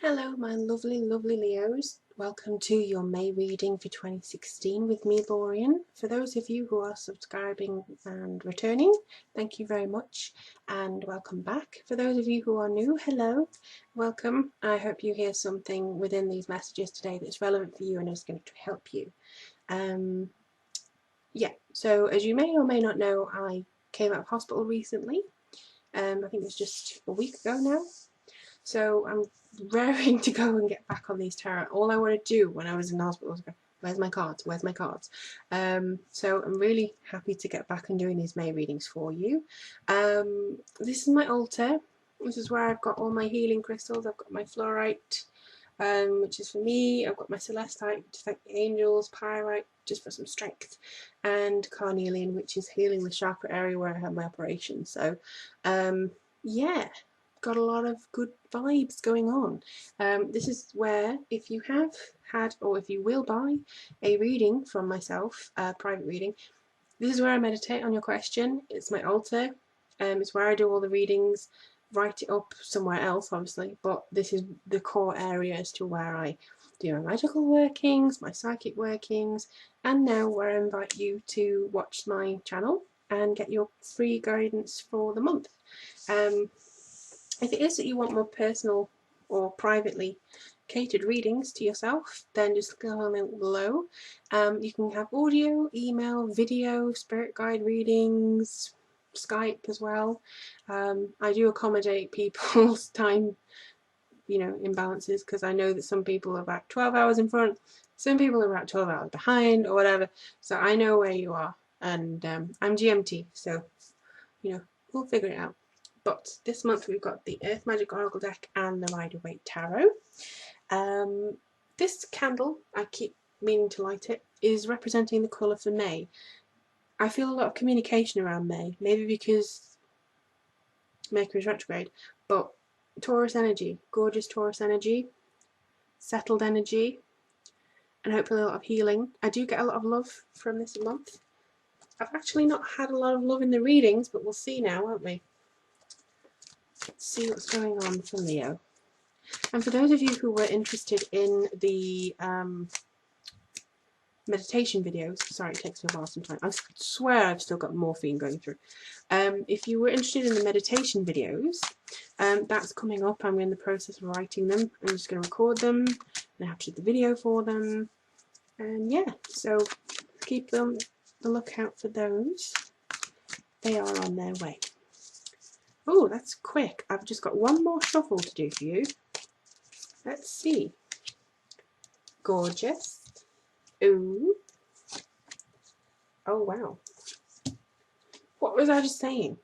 Hello my lovely Leos, welcome to your May reading for 2016 with me Lorien. For those of you who are subscribing and returning, thank you very much and welcome back. For those of you who are new, hello, welcome. I hope you hear something within these messages today that's relevant for you and is going to help you. So as you may or may not know, I came out of hospital recently. I think it was just a week ago now. So I'm raring to go and get back on these tarot. All I want to do when I was in hospital was go, where's my cards? Where's my cards? So I'm really happy to get back and doing these May readings for you. This is my altar. This is where I've got all my healing crystals. I've got my fluorite, which is for me. I've got my celestite to thank the angels, pyrite just for some strength, and carnelian, which is healing the chakra area where I had my operation. So yeah, got a lot of good vibes going on. This is where, if you have had or if you will buy a reading from myself, a private reading, this is where I meditate on your question. It's my altar. It's where I do all the readings, write it up somewhere else obviously, but this is the core area as to where I do my magical workings, my psychic workings, and now where I invite you to watch my channel and get your free guidance for the month. If it is that you want more personal or privately catered readings to yourself, then just click on the link below. You can have audio, email, video, spirit guide readings, Skype as well. I do accommodate people's time, imbalances, because I know that some people are about 12 hours in front, some people are about 12 hours behind or whatever, so I know where you are, and I'm GMT, so we'll figure it out. But this month we've got the Earth Magic Oracle deck and the Rider-Waite Tarot. This candle, I keep meaning to light it, is representing the colour for May. I feel a lot of communication around May, maybe because Mercury's retrograde, but Taurus energy, gorgeous Taurus energy, settled energy, and hopefully a lot of healing. I do get a lot of love from this month. I've actually not had a lot of love in the readings, but we'll see now, won't we? Let's see what's going on for Leo. And for those of you who were interested in the meditation videos, sorry it takes me a while sometimes, I swear I've still got morphine going through. If you were interested in the meditation videos, that's coming up. I'm in the process of writing them. I'm just going to record them and I have to do the video for them, and yeah, so keep the lookout for those. They are on their way. Oh, that's quick. I've just got one more shuffle to do for you. Let's see. Gorgeous. Ooh. Oh, wow. What was I just saying?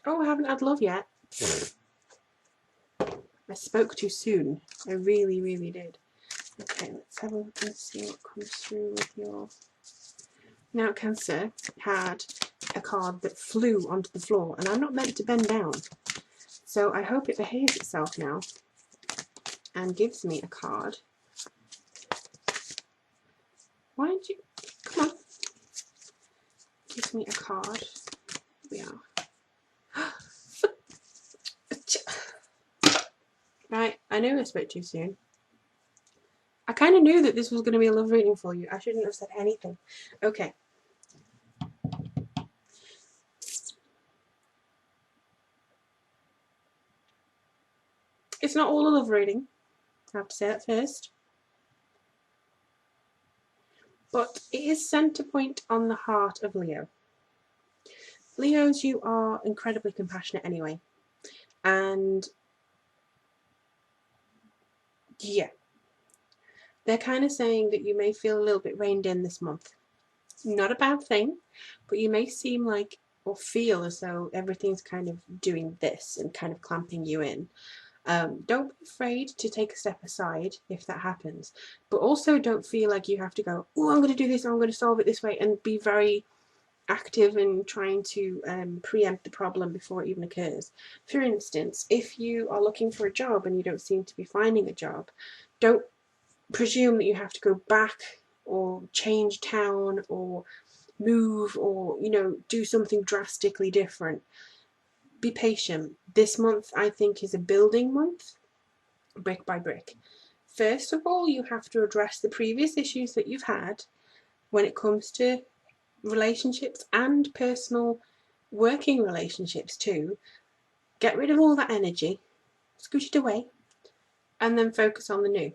Oh, I haven't had love yet. I spoke too soon. I really, really did. Okay, let's have a look and see what comes through with your... Now, Cancer had a card that flew onto the floor, and I'm not meant to bend down. So I hope it behaves itself now and gives me a card. Why did you... Come on. Gives me a card. Here we are. Right, I knew I spoke too soon. I kind of knew that this was going to be a love reading for you. I shouldn't have said anything. Okay. It's not all a love reading. I have to say that first. But it is centre point on the heart of Leo. Leos, you are incredibly compassionate anyway. And yeah, they're kind of saying that you may feel a little bit reined in this month. Not a bad thing, but you may seem like or feel as though everything's kind of doing this and kind of clamping you in. Don't be afraid to take a step aside if that happens, but also don't feel like you have to go, oh, I'm going to do this, I'm going to solve it this way, and be very active in trying to preempt the problem before it even occurs. For instance, if you are looking for a job and you don't seem to be finding a job, don't presume that you have to go back or change town or move or do something drastically different. Be patient. This month I think is a building month. brick by brick. First of all, you have to address the previous issues that you've had when it comes to relationships and personal working relationships too. Get rid of all that energy, squish it away, and then focus on the new.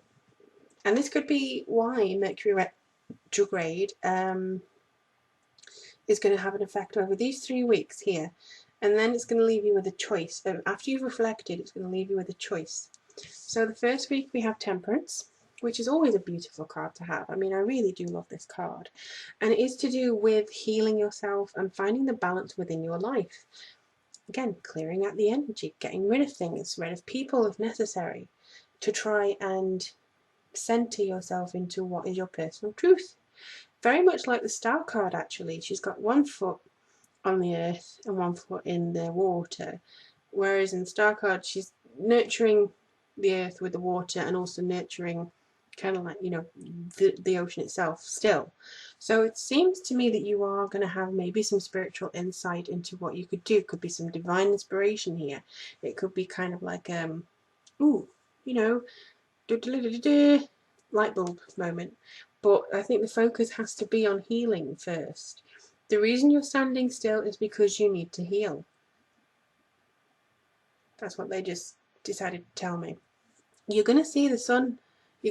And this could be why Mercury retrograde is going to have an effect over these 3 weeks here. And then it's going to leave you with a choice. After you've reflected, it's going to leave you with a choice. So the first week we have Temperance, which is always a beautiful card to have. I mean, I really do love this card. And it is to do with healing yourself and finding the balance within your life. Again, clearing out the energy, getting rid of things, rid of people if necessary, to try and center yourself into what is your personal truth. Very much like the Star card, actually. She's got 1 foot on the earth and 1 foot in the water, whereas in the Star card she's nurturing the earth with the water and also nurturing kind of like, you know, the ocean itself still. So it seems to me that you are going to have maybe some spiritual insight into what you could do. Could be some divine inspiration here. It could be kind of like ooh, you know, light bulb moment. But I think the focus has to be on healing first. The reason you're standing still is because you need to heal. That's what they just decided to tell me. You're going to see the sun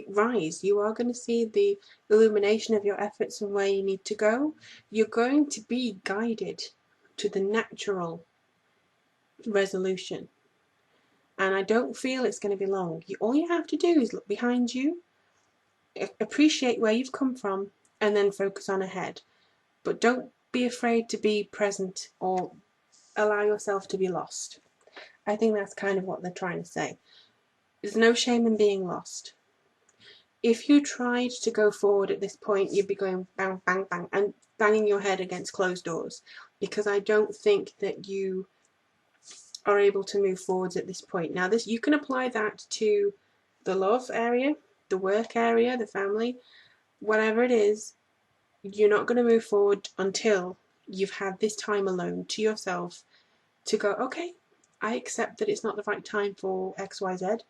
rise. You are going to see the illumination of your efforts and where you need to go. You're going to be guided to the natural resolution. And I don't feel it's going to be long. All you have to do is look behind you, appreciate where you've come from, and then focus on ahead. But don't be afraid to be present or allow yourself to be lost. I think that's kind of what they're trying to say. There's no shame in being lost. If you tried to go forward at this point, you'd be going bang, bang, bang, and banging your head against closed doors, because I don't think that you are able to move forwards at this point. Now, this, you can apply that to the love area, the work area, the family, whatever it is. You're not going to move forward until you've had this time alone to yourself to go, okay, I accept that it's not the right time for XYZ.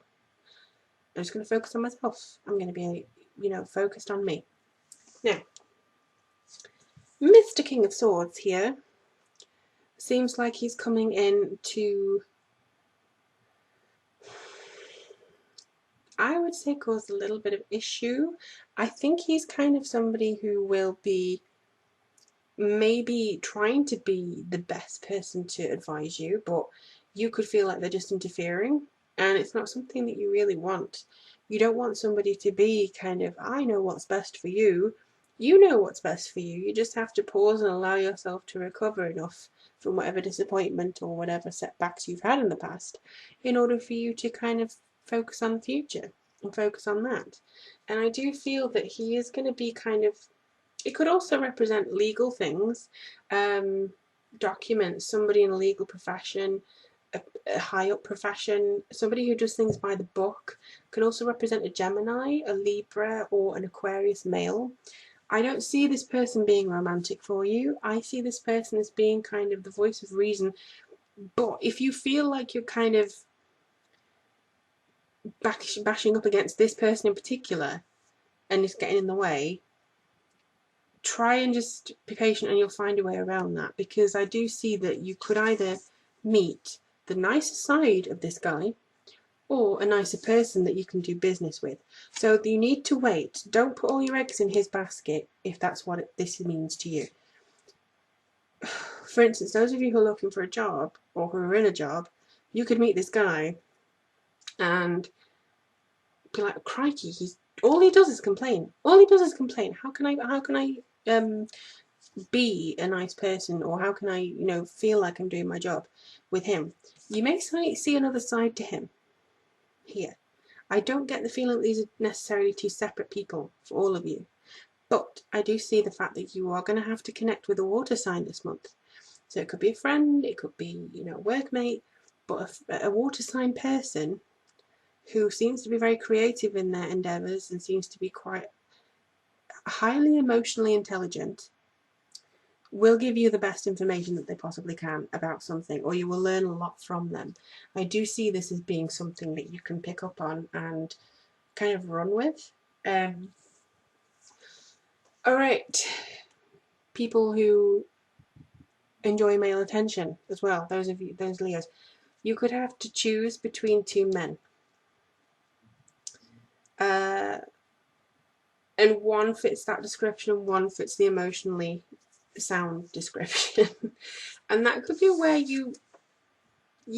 I'm just going to focus on myself. I'm going to be, you know, focused on me. Now, Mr. King of Swords here seems like he's coming in to, I would say, cause a little bit of issue. I think he's kind of somebody who will be maybe trying to be the best person to advise you, but you could feel like they're just interfering, and it's not something that you really want. You don't want somebody to be kind of, I know what's best for you. You know what's best for you. You just have to pause and allow yourself to recover enough from whatever disappointment or whatever setbacks you've had in the past in order for you to kind of focus on the future and focus on that. And I do feel that he is going to be kind of, it could also represent legal things, documents, somebody in a legal profession, a high up profession, somebody who does things by the book. Can also represent a Gemini, a Libra, or an Aquarius male. I don't see this person being romantic for you. I see this person as being kind of the voice of reason. But if you feel like you're kind of bashing up against this person in particular and it's getting in the way, try and just be patient and you'll find a way around that, because I do see that you could either meet the nicer side of this guy or a nicer person that you can do business with. So you need to wait. Don't put all your eggs in his basket if that's what this means to you. For instance, those of you who are looking for a job or who are in a job, you could meet this guy and be like, crikey, all he does is complain. All he does is complain. How can I be a nice person, or how can I, you know, feel like I'm doing my job with him? You may see another side to him here. I don't get the feeling that these are necessarily two separate people for all of you, but I do see the fact that you are going to have to connect with a water sign this month. So it could be a friend, it could be, you know, a workmate, but a water sign person who seems to be very creative in their endeavours and seems to be quite highly emotionally intelligent, will give you the best information that they possibly can about something, or you will learn a lot from them. I do see this as being something that you can pick up on and kind of run with. Alright, people who enjoy male attention as well, those Leos, you could have to choose between two men. And one fits that description and one fits the emotionally sound description. And that could be where you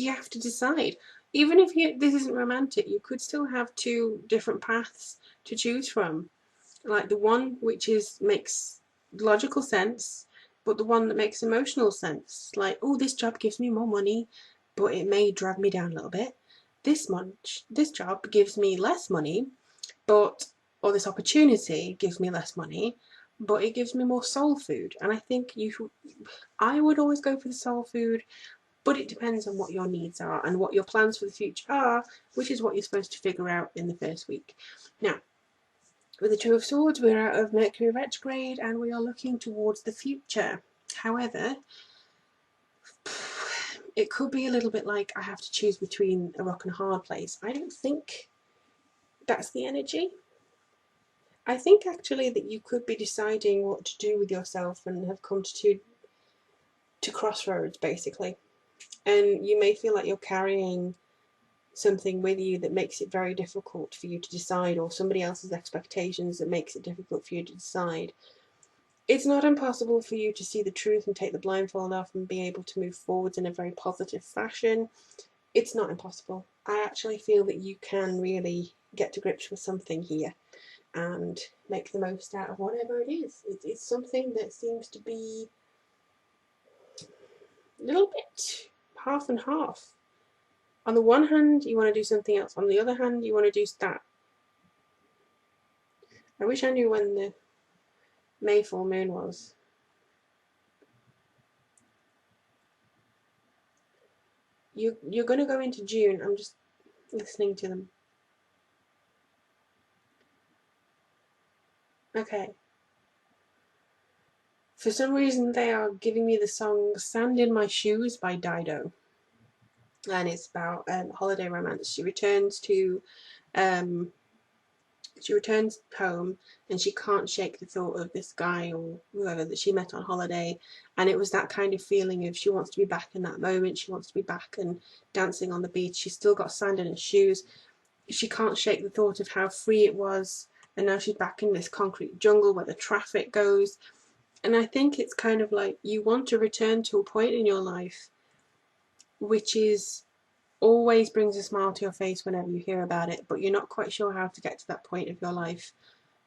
have to decide. Even if this isn't romantic, you could still have two different paths to choose from. Like the one which makes logical sense, but the one that makes emotional sense. Like, oh, this job gives me more money, but it may drag me down a little bit. This job gives me less money, or this opportunity gives me less money, but it gives me more soul food. And I think I would always go for the soul food, but it depends on what your needs are and what your plans for the future are, which is what you're supposed to figure out in the first week. Now, with the Two of Swords, we're out of Mercury retrograde and we are looking towards the future. However, it could be a little bit like I have to choose between a rock and a hard place. I don't think that's the energy. I think actually that you could be deciding what to do with yourself and have come to crossroads, basically. And you may feel like you're carrying something with you that makes it very difficult for you to decide, or somebody else's expectations that makes it difficult for you to decide. It's not impossible for you to see the truth and take the blindfold off and be able to move forwards in a very positive fashion. It's not impossible. I actually feel that you can really get to grips with something here and make the most out of whatever it is. It's something that seems to be a little bit half and half. On the one hand, you want to do something else. On the other hand, you want to do that. I wish I knew when the May full moon was. You're going to go into June. I'm just listening to them. Okay. For some reason, they are giving me the song Sand in My Shoes by Dido. And it's about holiday romance. She returns home and she can't shake the thought of this guy or whoever that she met on holiday, and it was that kind of feeling of she wants to be back in that moment, she wants to be back and dancing on the beach. She's still got sand in her shoes, she can't shake the thought of how free it was, and now she's back in this concrete jungle where the traffic goes. And I think it's kind of like you want to return to a point in your life which is always brings a smile to your face whenever you hear about it, but you're not quite sure how to get to that point of your life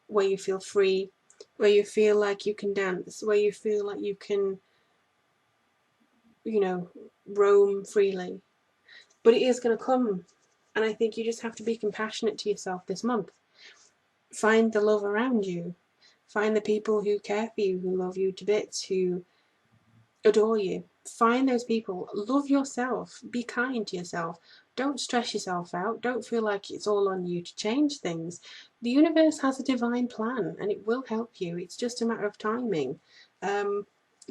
where you feel free, where you feel like you can dance, where you feel like you can, roam freely. But it is going to come, and I think you just have to be compassionate to yourself this month. Find the love around you. Find the people who care for you, who love you to bits, who adore you. Find those people. Love yourself. Be kind to yourself. Don't stress yourself out. Don't feel like it's all on you to change things. The universe has a divine plan and it will help you. It's just a matter of timing.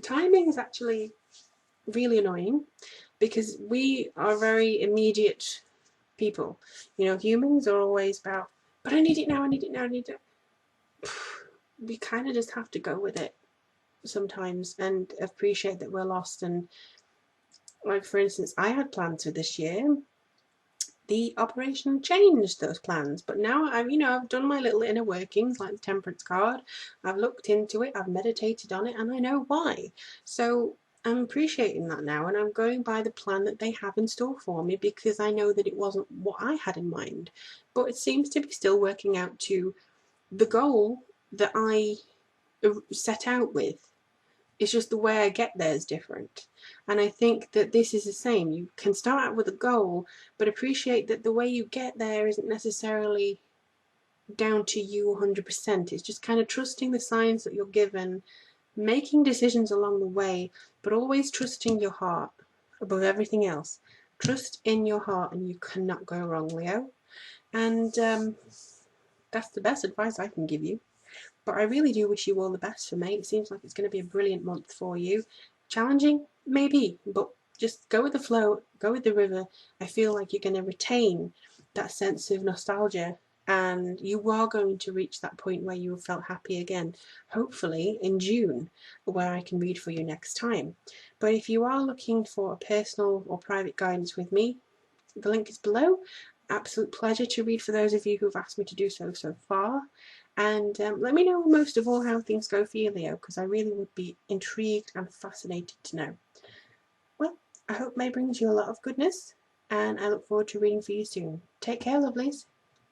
Timing is actually really annoying because we are very immediate people. Humans are always about, but I need it now, I need it now, I need it. We kind of just have to go with it sometimes and appreciate that we're lost. And like, for instance, I had plans for this year. The operation changed those plans, but now I've done my little inner workings, like the Temperance card. I've looked into it, I've meditated on it, and I know why. So I'm appreciating that now, and I'm going by the plan that they have in store for me, because I know that it wasn't what I had in mind, but it seems to be still working out to the goal that I set out with. It's just the way I get there is different. And I think that this is the same. You can start out with a goal, but appreciate that the way you get there isn't necessarily down to you 100%. It's just kind of trusting the signs that you're given, making decisions along the way, but always trusting your heart above everything else. Trust in your heart and you cannot go wrong, Leo. And that's the best advice I can give you. But I really do wish you all the best for May. It seems like it's going to be a brilliant month for you. Challenging? Maybe, but just go with the flow, go with the river. I feel like you're going to retain that sense of nostalgia, and you are going to reach that point where you have felt happy again, hopefully in June, where I can read for you next time. But if you are looking for a personal or private guidance with me, the link is below. Absolute pleasure to read for those of you who've asked me to do so far. And let me know most of all how things go for you, Leo, because I really would be intrigued and fascinated to know. Well, I hope May brings you a lot of goodness, and I look forward to reading for you soon. Take care, lovelies.